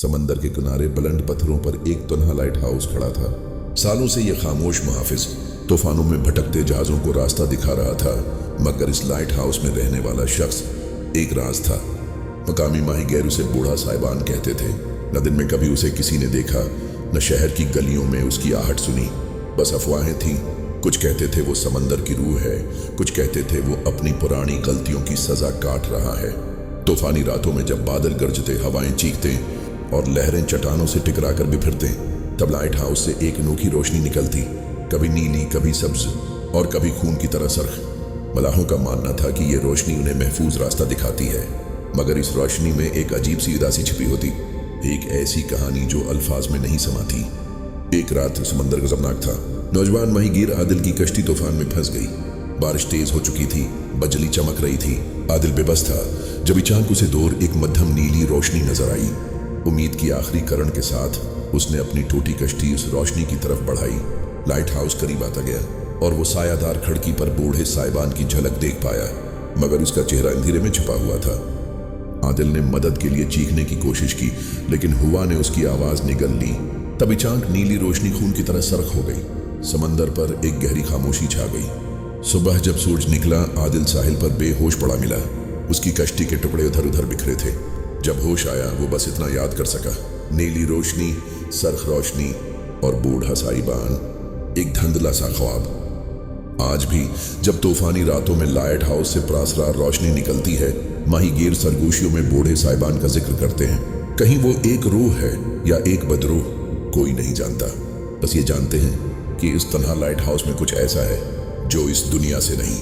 समंदर के किनारे बुलंद पत्थरों पर एक तन्हा लाइट हाउस खड़ा था। सालों से यह खामोश मुहाफिज तूफानों में भटकते जहाजों को रास्ता दिखा रहा था, मगर इस लाइट हाउस में रहने वाला शख्स एक राज था। मकामी माहीगीर उसे बूढ़ा साहिबान कहते थे। न दिन में कभी उसे किसी ने देखा, न शहर की गलियों में उसकी आहट सुनी। बस अफवाहें थीं। कुछ कहते थे वो समंदर की रूह है, कुछ कहते थे वो अपनी पुरानी गलतियों की सजा काट रहा है। तूफानी रातों में जब बादल गरजते, हवाएं चीखते और लहरें चट्टानों से टकरा कर बिखरते, तब लाइट हाउस से एक अनोखी रोशनी निकलती, कभी नीली, कभी सब्ज और कभी खून की तरह सरख। मलाहों का मानना था कि ये रोशनी उन्हें महफूज रास्ता दिखाती है, मगर इस रोशनी में एक अजीब सी उदासी छिपी होती, एक ऐसी कहानी जो अल्फाज में नहीं समाती। एक रात समंदर गजबनाक था। नौजवान माहीगीर आदिल की कश्ती तूफान में फंस गई। बारिश तेज हो चुकी थी, बजली चमक रही थी। आदिल बेबस था जब अचानक उसे दूर एक मध्यम नीली रोशनी नजर आई। उम्मीद की आखिरी करण के साथ उसने अपनी टूटी कश्ती उस रोशनी की तरफ बढ़ाई। लाइट हाउस करीब आता गया और वो सायादार खिड़की पर बूढ़े साहिबान की झलक देख पाया, मगर उसका चेहरा अंधेरे में छुपा हुआ था। आदिल ने मदद के लिए चीखने की कोशिश की, लेकिन हुआ ने उसकी आवाज निगल ली। तब अचानक नीली रोशनी खून की तरह सरख हो गई। समंदर पर एक गहरी खामोशी छा गई। सुबह जब सूरज निकला, आदिल साहिल पर बेहोश पड़ा मिला। उसकी कश्ती के टुकड़े उधर उधर बिखरे थे। जब होश आया, वो बस इतना याद कर सका, नीली रोशनी, सरख रोशनी और बूढ़ा साहिबान, एक धुंधला सा ख्वाब। आज भी जब तूफानी रातों में लाइट हाउस से प्रासरार रोशनी निकलती है, माहीगीर सरगोशियों में बूढ़े साहिबान का जिक्र करते हैं। कहीं वो एक रूह है या एक बदरूह, कोई नहीं जानता। बस ये जानते हैं कि इस तन्हा लाइट हाउस में कुछ ऐसा है जो इस दुनिया से नहीं।